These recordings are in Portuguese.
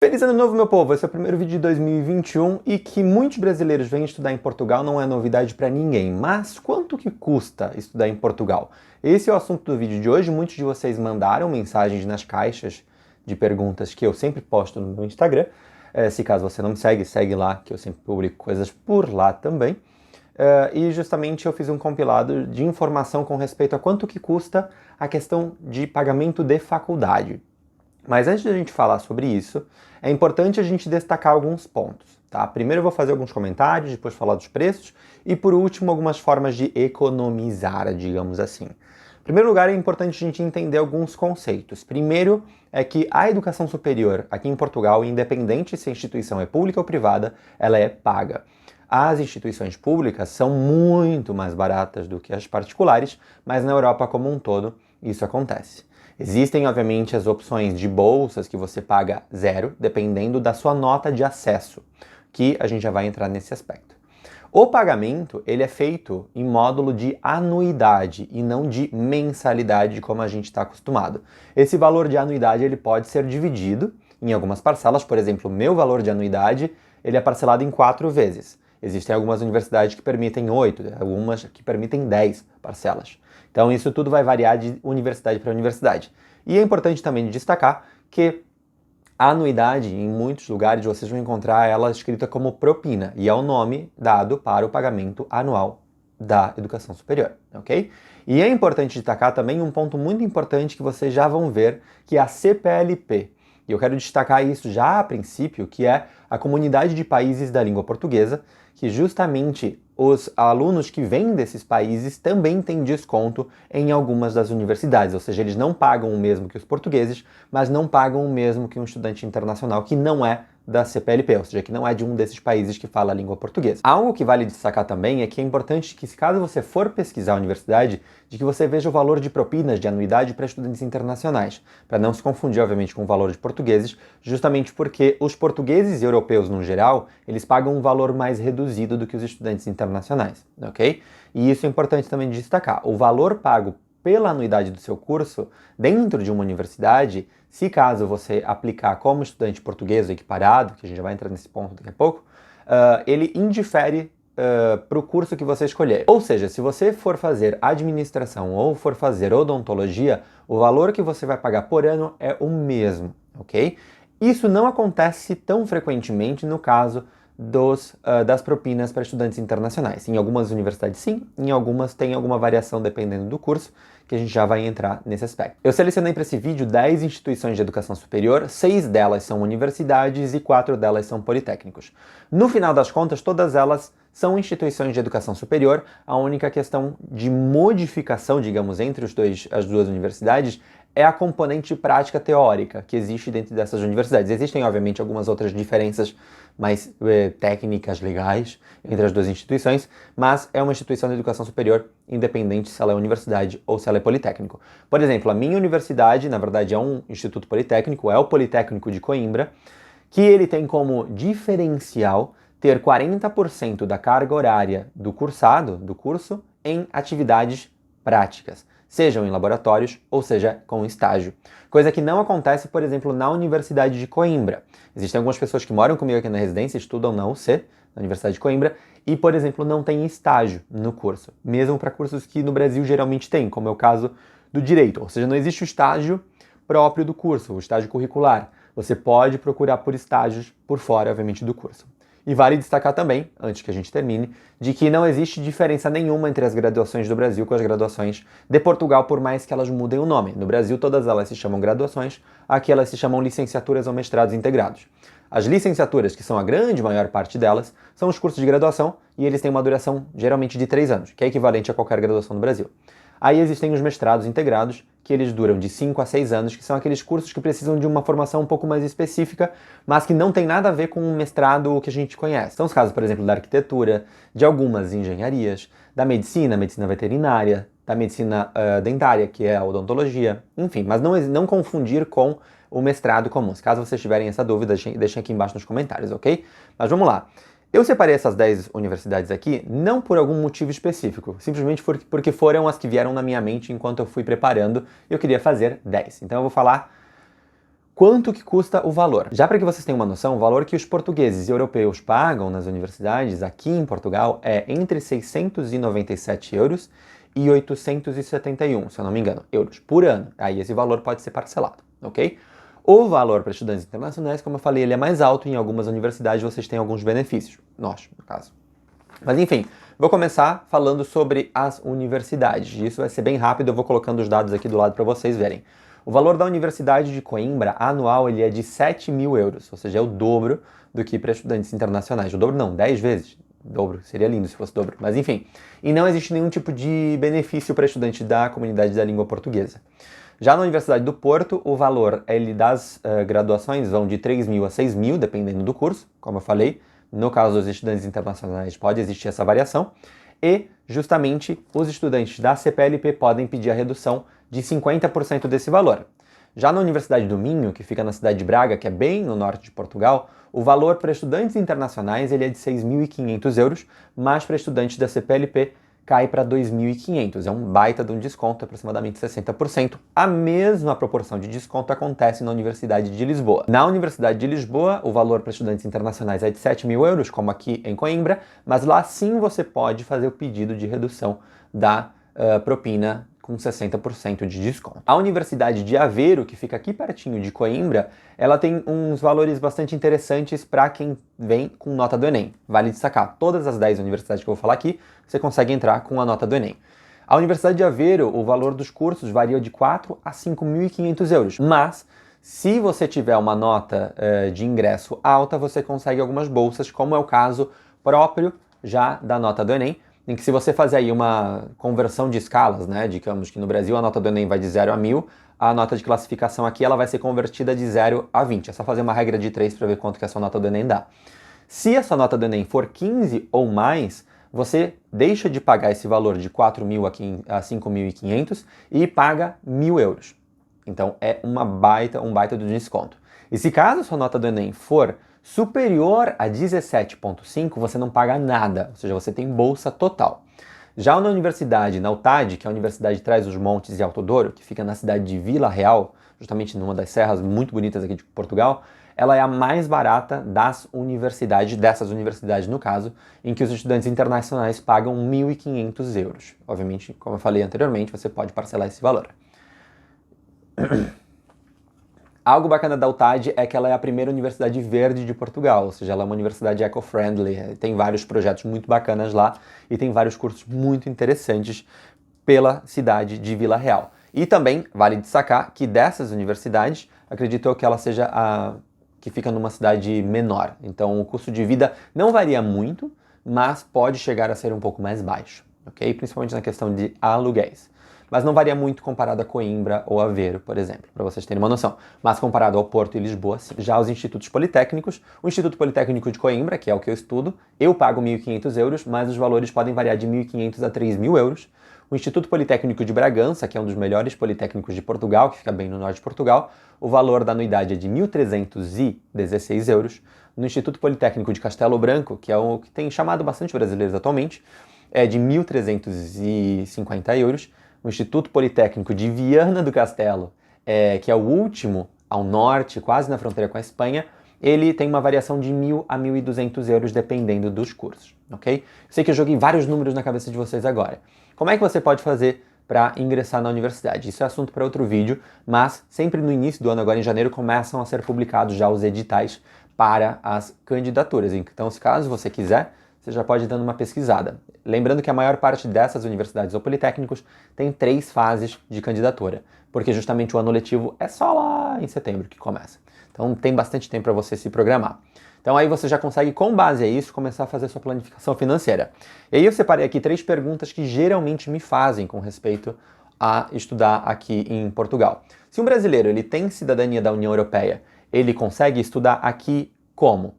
Feliz ano novo, meu povo! Esse é o primeiro vídeo de 2021 e que muitos brasileiros vêm estudar em Portugal não é novidade para ninguém. Mas quanto que custa estudar em Portugal? Esse é o assunto do vídeo de hoje. Muitos de vocês mandaram mensagens nas caixas de perguntas que eu sempre posto no meu Instagram. Se caso você não me segue, segue lá, que eu sempre publico coisas por lá também. E justamente eu fiz um compilado de informação com respeito a quanto que custa a questão de pagamento de faculdade. Mas antes de a gente falar sobre isso, é importante a gente destacar alguns pontos, tá? Primeiro eu vou fazer alguns comentários, depois falar dos preços e por último algumas formas de economizar, digamos assim. Em primeiro lugar, é importante a gente entender alguns conceitos. Primeiro é que a educação superior aqui em Portugal, independente se a instituição é pública ou privada, ela é paga. As instituições públicas são muito mais baratas do que as particulares, mas na Europa como um todo isso acontece. Existem, obviamente, as opções de bolsas que você paga zero, dependendo da sua nota de acesso, que a gente já vai entrar nesse aspecto. O pagamento, ele é feito em módulo de anuidade e não de mensalidade, como a gente está acostumado. Esse valor de anuidade, ele pode ser dividido em algumas parcelas. Por exemplo, o meu valor de anuidade, ele é parcelado em 4 vezes. Existem algumas universidades que permitem 8, algumas que permitem 10 parcelas. Então isso tudo vai variar de universidade para universidade. E é importante também destacar que a anuidade, em muitos lugares, vocês vão encontrar ela escrita como propina, e é o nome dado para o pagamento anual da educação superior, ok? E é importante destacar também um ponto muito importante que vocês já vão ver, que é a CPLP. E eu quero destacar isso já a princípio, que é a Comunidade de Países da Língua Portuguesa, que justamente os alunos que vêm desses países também têm desconto em algumas das universidades, ou seja, eles não pagam o mesmo que os portugueses, mas não pagam o mesmo que um estudante internacional que não é da CPLP, ou seja, que não é de um desses países que fala a língua portuguesa. Algo que vale destacar também é que é importante que, caso você for pesquisar a universidade, de que você veja o valor de propinas de anuidade para estudantes internacionais, para não se confundir, obviamente, com o valor de portugueses, justamente porque os portugueses e europeus, no geral, eles pagam um valor mais reduzido do que os estudantes internacionais, ok? E isso é importante também destacar. O valor pago pela anuidade do seu curso dentro de uma universidade, se caso você aplicar como estudante português ou equiparado, que a gente já vai entrar nesse ponto daqui a pouco, ele indifere para o curso que você escolher. Ou seja, se você for fazer administração ou for fazer odontologia, o valor que você vai pagar por ano é o mesmo, ok? Isso não acontece tão frequentemente no caso das propinas para estudantes internacionais. Em algumas universidades sim, em algumas tem alguma variação dependendo do curso, que a gente já vai entrar nesse aspecto. Eu selecionei para esse vídeo 10 instituições de educação superior, 6 delas são universidades e 4 delas são politécnicos. No final das contas, todas elas são instituições de educação superior. A única questão de modificação, digamos, entre as duas universidades é a componente prática teórica que existe dentro dessas universidades. Existem, obviamente, algumas outras diferenças mais técnicas, legais, entre as duas instituições, mas é uma instituição de educação superior, independente se ela é universidade ou se ela é politécnico. Por exemplo, a minha universidade, na verdade, é um instituto politécnico, é o Politécnico de Coimbra, que ele tem como diferencial ter 40% da carga horária do curso, em atividades práticas, sejam em laboratórios ou seja com estágio. Coisa que não acontece, por exemplo, na Universidade de Coimbra. Existem algumas pessoas que moram comigo aqui na residência, estudam na UC, na Universidade de Coimbra, e, por exemplo, não tem estágio no curso, mesmo para cursos que no Brasil geralmente tem, como é o caso do direito, ou seja, não existe o estágio próprio do curso, o estágio curricular. Você pode procurar por estágios por fora, obviamente, do curso. E vale destacar também, antes que a gente termine, de que não existe diferença nenhuma entre as graduações do Brasil com as graduações de Portugal, por mais que elas mudem o nome. No Brasil, todas elas se chamam graduações, aqui elas se chamam licenciaturas ou mestrados integrados. As licenciaturas, que são a grande maior parte delas, são os cursos de graduação e eles têm uma duração geralmente de 3 anos, que é equivalente a qualquer graduação no Brasil. Aí existem os mestrados integrados, que eles duram de 5 a 6 anos, que são aqueles cursos que precisam de uma formação um pouco mais específica, mas que não tem nada a ver com o mestrado que a gente conhece. São os casos, por exemplo, da arquitetura, de algumas engenharias, da medicina veterinária, da medicina dentária, que é a odontologia, enfim, mas não confundir com o mestrado comum. Se caso vocês tiverem essa dúvida, deixem aqui embaixo nos comentários, ok? Mas vamos lá. Eu separei essas 10 universidades aqui não por algum motivo específico, simplesmente porque foram as que vieram na minha mente enquanto eu fui preparando e eu queria fazer 10. Então eu vou falar Quanto que custa o valor? Já para que vocês tenham uma noção, o valor que os portugueses e europeus pagam nas universidades aqui em Portugal é entre 697 euros e 871, se eu não me engano, euros por ano. Aí esse valor pode ser parcelado, ok? O valor para estudantes internacionais, como eu falei, ele é mais alto. Em algumas universidades vocês têm alguns benefícios, nós, no caso. Mas enfim, vou começar falando sobre as universidades. Isso vai ser bem rápido, eu vou colocando os dados aqui do lado para vocês verem. O valor da Universidade de Coimbra anual ele é de 7.000 euros, ou seja, é o dobro do que para estudantes internacionais. O dobro não, 10 vezes. Dobro, seria lindo se fosse dobro, mas enfim. E não existe nenhum tipo de benefício para estudante da comunidade da língua portuguesa. Já na Universidade do Porto, o valor das graduações vão de 3.000 a 6.000, dependendo do curso, como eu falei. No caso dos estudantes internacionais pode existir essa variação. E, justamente, os estudantes da CPLP podem pedir a redução de 50% desse valor. Já na Universidade do Minho, que fica na cidade de Braga, que é bem no norte de Portugal, o valor para estudantes internacionais ele é de 6.500 euros, mas para estudantes da CPLP cai para 2.500. É um baita de um desconto, aproximadamente 60%. A mesma proporção de desconto acontece na Universidade de Lisboa. Na Universidade de Lisboa, o valor para estudantes internacionais é de 7.000 euros, como aqui em Coimbra, mas lá sim você pode fazer o pedido de redução da propina com 60% de desconto. A Universidade de Aveiro, que fica aqui pertinho de Coimbra, ela tem uns valores bastante interessantes para quem vem com nota do Enem. Vale destacar, todas as 10 universidades que eu vou falar aqui, você consegue entrar com a nota do Enem. A Universidade de Aveiro, o valor dos cursos varia de 4 a 5.500 euros, mas se você tiver uma nota de ingresso alta, você consegue algumas bolsas, como é o caso próprio já da nota do Enem, em que se você fazer aí uma conversão de escalas, né, digamos que no Brasil a nota do Enem vai de 0 a 1.000, a nota de classificação aqui ela vai ser convertida de 0 a 20. É só fazer uma regra de 3 para ver quanto que a sua nota do Enem dá. Se a sua nota do Enem for 15 ou mais, você deixa de pagar esse valor de 4.000 a 5.500 e paga 1.000 euros. Então é um baita do desconto. E se caso a sua nota do Enem for superior a 17,5, você não paga nada, ou seja, você tem bolsa total. Já na universidade, na UTAD, que é a Universidade de Trás-os-Montes e Alto Douro, que fica na cidade de Vila Real, justamente numa das serras muito bonitas aqui de Portugal, ela é a mais barata dessas universidades no caso, em que os estudantes internacionais pagam 1.500 euros. Obviamente, como eu falei anteriormente, você pode parcelar esse valor. Algo bacana da UTAD é que ela é a primeira universidade verde de Portugal, ou seja, ela é uma universidade eco-friendly, tem vários projetos muito bacanas lá e tem vários cursos muito interessantes pela cidade de Vila Real. E também vale destacar que dessas universidades, acredito eu que ela seja a que fica numa cidade menor. Então o custo de vida não varia muito, mas pode chegar a ser um pouco mais baixo, ok? Principalmente na questão de aluguéis. Mas não varia muito comparado a Coimbra ou Aveiro, por exemplo, para vocês terem uma noção. Mas comparado ao Porto e Lisboa, sim. Já os institutos politécnicos, o Instituto Politécnico de Coimbra, que é o que eu estudo, eu pago 1.500 euros, mas os valores podem variar de 1.500 a 3.000 euros. O Instituto Politécnico de Bragança, que é um dos melhores politécnicos de Portugal, que fica bem no norte de Portugal, o valor da anuidade é de 1.316 euros. No Instituto Politécnico de Castelo Branco, que é o que tem chamado bastante brasileiros atualmente, é de 1.350 euros. O Instituto Politécnico de Viana do Castelo, que é o último ao norte, quase na fronteira com a Espanha, ele tem uma variação de 1.000 a 1.200 euros, dependendo dos cursos, ok? Eu sei que eu joguei vários números na cabeça de vocês agora. Como é que você pode fazer para ingressar na universidade? Isso é assunto para outro vídeo, mas sempre no início do ano, agora em janeiro, começam a ser publicados já os editais para as candidaturas. Então, se caso você quiser, você já pode ir dando uma pesquisada. Lembrando que a maior parte dessas universidades ou politécnicos tem 3 fases de candidatura, porque justamente o ano letivo é só lá em setembro que começa. Então tem bastante tempo para você se programar. Então aí você já consegue, com base a isso, começar a fazer sua planificação financeira. E aí eu separei aqui 3 perguntas que geralmente me fazem com respeito a estudar aqui em Portugal. Se um brasileiro ele tem cidadania da União Europeia, ele consegue estudar aqui como?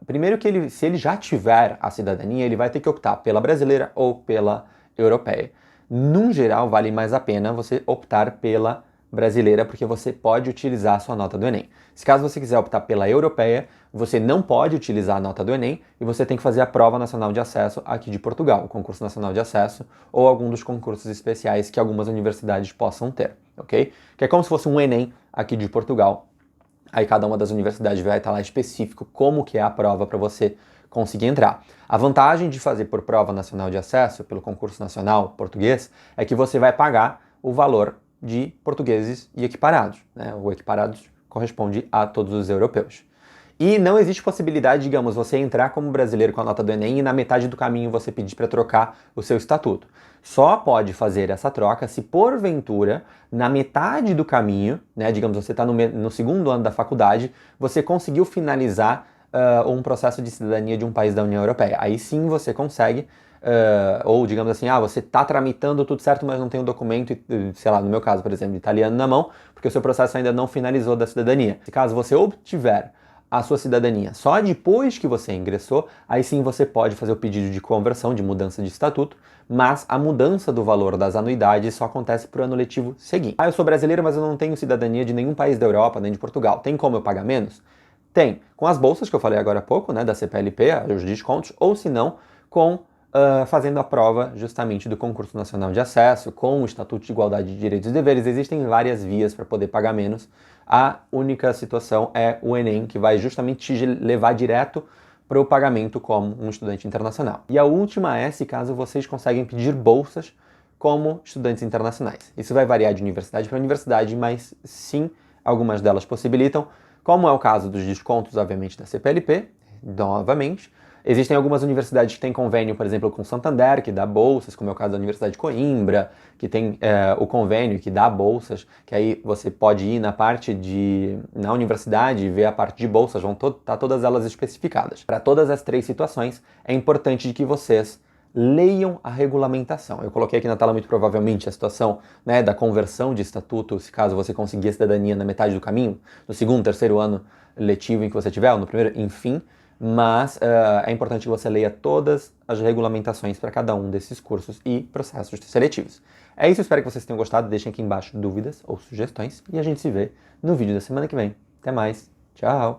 Primeiro que se ele já tiver a cidadania, ele vai ter que optar pela brasileira ou pela europeia. Num geral, vale mais a pena você optar pela brasileira, porque você pode utilizar a sua nota do Enem. Se caso você quiser optar pela europeia, você não pode utilizar a nota do Enem e você tem que fazer a prova nacional de acesso aqui de Portugal, o concurso nacional de acesso ou algum dos concursos especiais que algumas universidades possam ter, ok? Que é como se fosse um Enem aqui de Portugal, Aí cada uma das universidades vai estar lá específico como que é a prova para você conseguir entrar. A vantagem de fazer por prova nacional de acesso, pelo concurso nacional português, é que você vai pagar o valor de portugueses e equiparados, né? O equiparados corresponde a todos os europeus. E não existe possibilidade, digamos, você entrar como brasileiro com a nota do Enem e na metade do caminho você pedir para trocar o seu estatuto. Só pode fazer essa troca se porventura, na metade do caminho, né, digamos, você está no segundo ano da faculdade, você conseguiu finalizar um processo de cidadania de um país da União Europeia. Aí sim você consegue, ou digamos assim, você está tramitando tudo certo, mas não tem o documento, sei lá, no meu caso, por exemplo, italiano na mão, porque o seu processo ainda não finalizou da cidadania. Se caso você obtiver a sua cidadania só depois que você ingressou, aí sim você pode fazer o pedido de conversão, de mudança de estatuto, mas a mudança do valor das anuidades só acontece para o ano letivo seguinte. Eu sou brasileiro, mas eu não tenho cidadania de nenhum país da Europa, nem de Portugal. Tem como eu pagar menos? Tem. Com as bolsas que eu falei agora há pouco, né, da CPLP, os descontos, ou se não, com fazendo a prova justamente do concurso nacional de acesso, com o Estatuto de Igualdade de Direitos e Deveres. Existem várias vias para poder pagar menos. A única situação é o Enem, que vai justamente te levar direto para o pagamento como um estudante internacional. E a última é se caso vocês conseguem pedir bolsas como estudantes internacionais. Isso vai variar de universidade para universidade, mas sim, algumas delas possibilitam, como é o caso dos descontos, obviamente, da CPLP, novamente. Existem algumas universidades que têm convênio, por exemplo, com Santander, que dá bolsas, como é o caso da Universidade de Coimbra, que tem o convênio que dá bolsas, que aí você pode ir na universidade e ver a parte de bolsas, vão estar todas elas especificadas. Para todas as três situações, é importante que vocês leiam a regulamentação. Eu coloquei aqui na tela muito provavelmente a situação, né, da conversão de estatuto, se caso você conseguir a cidadania na metade do caminho, no segundo, terceiro ano letivo em que você tiver, ou no primeiro, enfim, mas é importante que você leia todas as regulamentações para cada um desses cursos e processos seletivos. É isso, espero que vocês tenham gostado, deixem aqui embaixo dúvidas ou sugestões e a gente se vê no vídeo da semana que vem. Até mais, tchau!